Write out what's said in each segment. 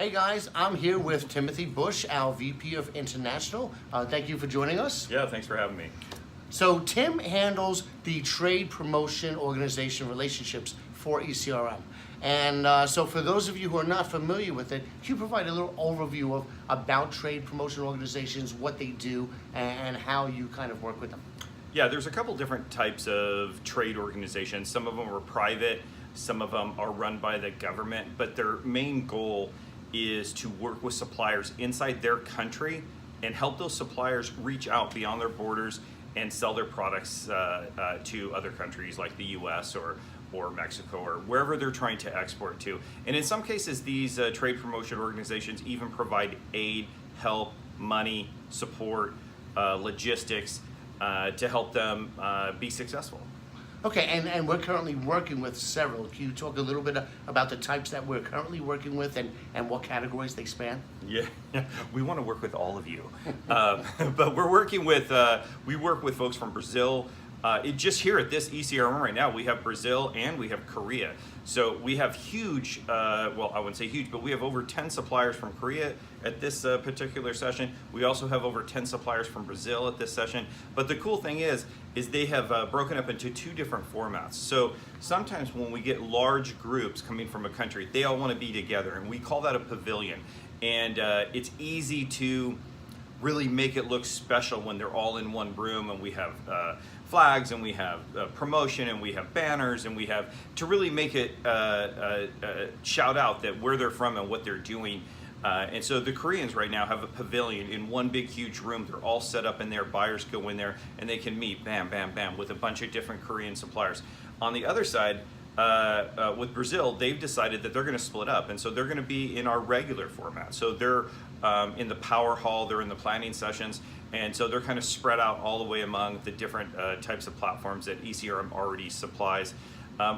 Hey guys, I'm here with Timothy Bush, our VP of International. Thank you for joining us. Yeah, thanks for having me. So Tim handles the trade promotion organization relationships for ECRM. And so for those of you who are not familiar with it, can you provide a little overview about trade promotion organizations, what they do, and how you kind of work with them? Yeah, there's a couple different types of trade organizations. Some of them are private, some of them are run by the government, but their main goal is to work with suppliers inside their country and help those suppliers reach out beyond their borders and sell their products to other countries like the US or Mexico or wherever they're trying to export to. And in some cases, these trade promotion organizations even provide aid, help, money, support, logistics to help them be successful. Okay, and we're currently working with several. Can you talk a little bit about the types that we're currently working with and what categories they span? Yeah, we want to work with all of you, but we work with folks from Brazil. Just here at this ECRM right now, we have Brazil and we have Korea. So we have huge, well, I wouldn't say huge, but we have over 10 suppliers from Korea at this particular session. We also have over 10 suppliers from Brazil at this session. But the cool thing is they have broken up into two different formats. So sometimes when we get large groups coming from a country, they all want to be together, and we call that a pavilion. And it's easy to really make it look special when they're all in one room and we have flags and we have promotion and we have banners and we have to really make it shout out that where they're from and what they're doing. And so the Koreans right now have a pavilion in one big huge room. They're all set up in there. Buyers go in there and they can meet bam, bam, bam with a bunch of different Korean suppliers. On the other side, with Brazil, they've decided that they're going to split up, and so they're going to be in our regular format. So they're in the power hall, they're in the planning sessions, and so they're kind of spread out all the way among the different types of platforms that ECRM already supplies.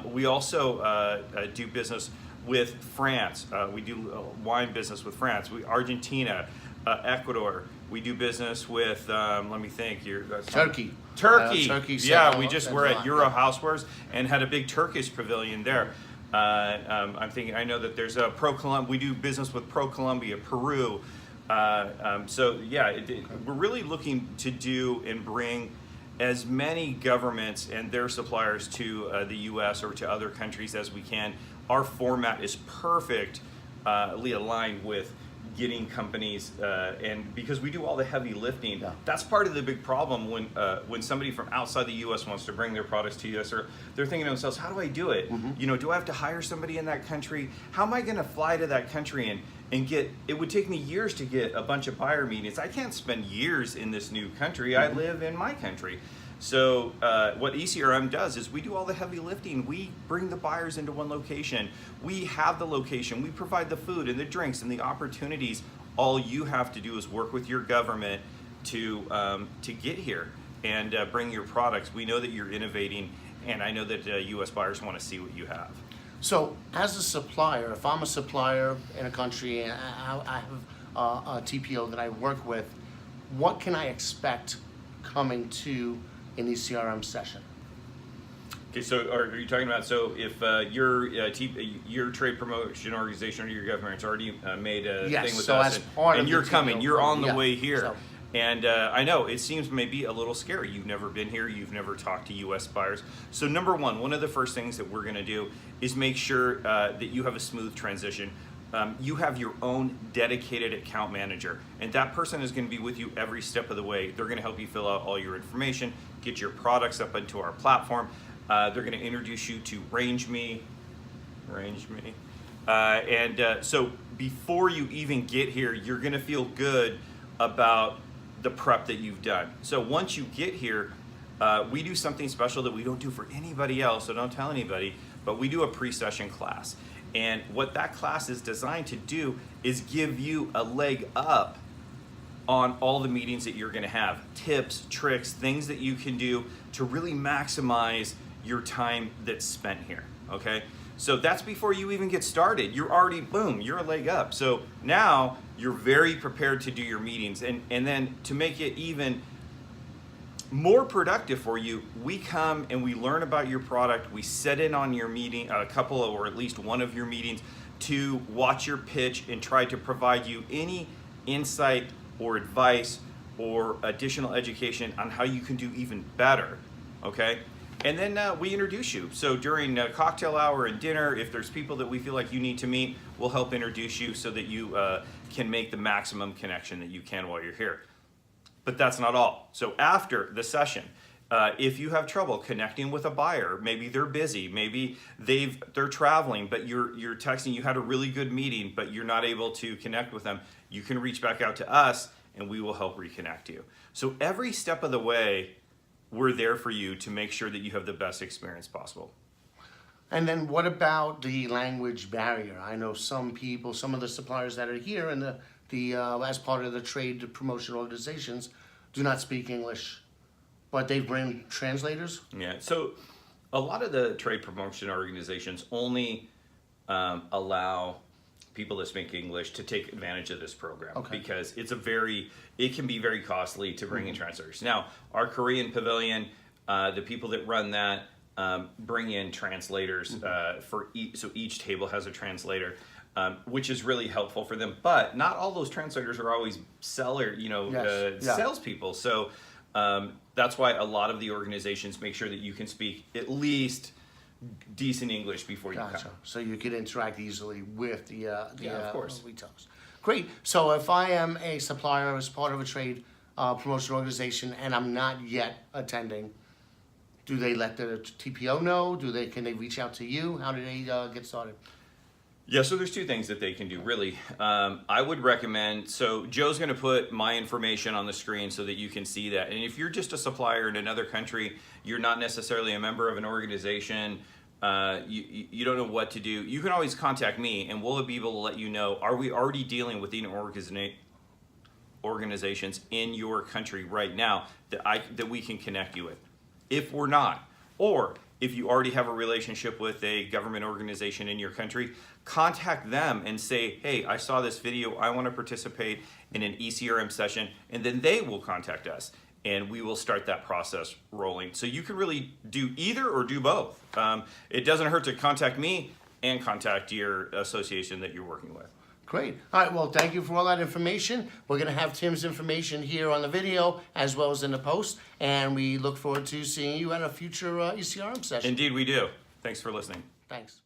We also do business with France. We do wine business with France. Argentina, Ecuador. We do business with, let me think, Turkey. Turkey. Yeah, we just were at Euro Housewares and had a big Turkish pavilion there. I'm thinking, I know that there's a we do business with Colombia, Peru. So yeah, we're really looking to do and bring as many governments and their suppliers to the US or to other countries as we can. Our format is perfectly aligned with getting companies, and because we do all the heavy lifting, that's part of the big problem when somebody from outside the U.S. wants to bring their products to us, or they're thinking to themselves, how do I do it? You know, do I have to hire somebody in that country? How am I going to fly to that country and get, it would take me years to get a bunch of buyer meetings. I can't spend years in this new country. I live in my country. So what ECRM does is we do all the heavy lifting. We bring the buyers into one location. We have the location. We provide the food and the drinks and the opportunities. All you have to do is work with your government to get here and bring your products. We know that you're innovating, and I know that U.S. buyers want to see what you have. So as a supplier, if I'm a supplier in a country and I have a TPO that I work with, what can I expect coming to an ECRM session? Okay, so are you talking about, so if your trade promotion organization or your government's already made a thing with us, and you're coming, you're on the way here. So. And I know it seems maybe a little scary. You've never been here, you've never talked to US buyers. So number one of the first things that we're gonna do is make sure that you have a smooth transition. You have your own dedicated account manager, and that person is going to be with you every step of the way. They're going to help you fill out all your information, get your products up into our platform. They're going to introduce you to RangeMe. So before you even get here, you're going to feel good about the prep that you've done. So once you get here, we do something special that we don't do for anybody else, so don't tell anybody, but we do a pre-session class. And what that class is designed to do is give you a leg up on all the meetings that you're going to have. Tips, tricks, things that you can do to really maximize your time that's spent here, okay? So that's before you even get started. You're already, boom, you're a leg up. So now you're very prepared to do your meetings. And then to make it even more productive for you, we come and we learn about your product. We set in on your meeting, a couple or at least one of your meetings to watch your pitch and try to provide you any insight or advice or additional education on how you can do even better, okay? And then we introduce you. So during cocktail hour and dinner, if there's people that we feel like you need to meet, we'll help introduce you so that you can make the maximum connection that you can while you're here. But that's not all. So after the session, if you have trouble connecting with a buyer, maybe they're busy, maybe they're traveling, but you're texting, you had a really good meeting, but you're not able to connect with them, you can reach back out to us and we will help reconnect you. So every step of the way, we're there for you to make sure that you have the best experience possible. And then what about the language barrier? I know some people, some of the suppliers that are here and as part of the trade promotion organizations do not speak English, but they bring translators? Yeah, so a lot of the trade promotion organizations only allow people that speak English to take advantage of this program, because it can be very costly to bring in translators. Now, our Korean pavilion, the people that run that bring in translators so each table has a translator, which is really helpful for them. But not all those translators are always salespeople. So that's why a lot of the organizations make sure that you can speak at least decent English before you come. So you can interact easily with the of course. retailers. Great. So if I am a supplier as part of a trade promotion organization and I'm not yet attending, do they let the TPO know? Can they reach out to you? How do they get started? Yeah, so there's two things that they can do, really. I would recommend, so Joe's going to put my information on the screen so that you can see that. And if you're just a supplier in another country, you're not necessarily a member of an organization, you don't know what to do, you can always contact me and we'll be able to let you know, are we already dealing with any organizations in your country right now that we can connect you with. If we're not, or if you already have a relationship with a government organization in your country, contact them and say, hey, I saw this video, I want to participate in an ECRM session, and then they will contact us and we will start that process rolling. So you can really do either or do both. It doesn't hurt to contact me and contact your association that you're working with. Great. All right, well, thank you for all that information. We're going to have Tim's information here on the video as well as in the post, and we look forward to seeing you at a future ECRM session. Indeed we do. Thanks for listening. Thanks.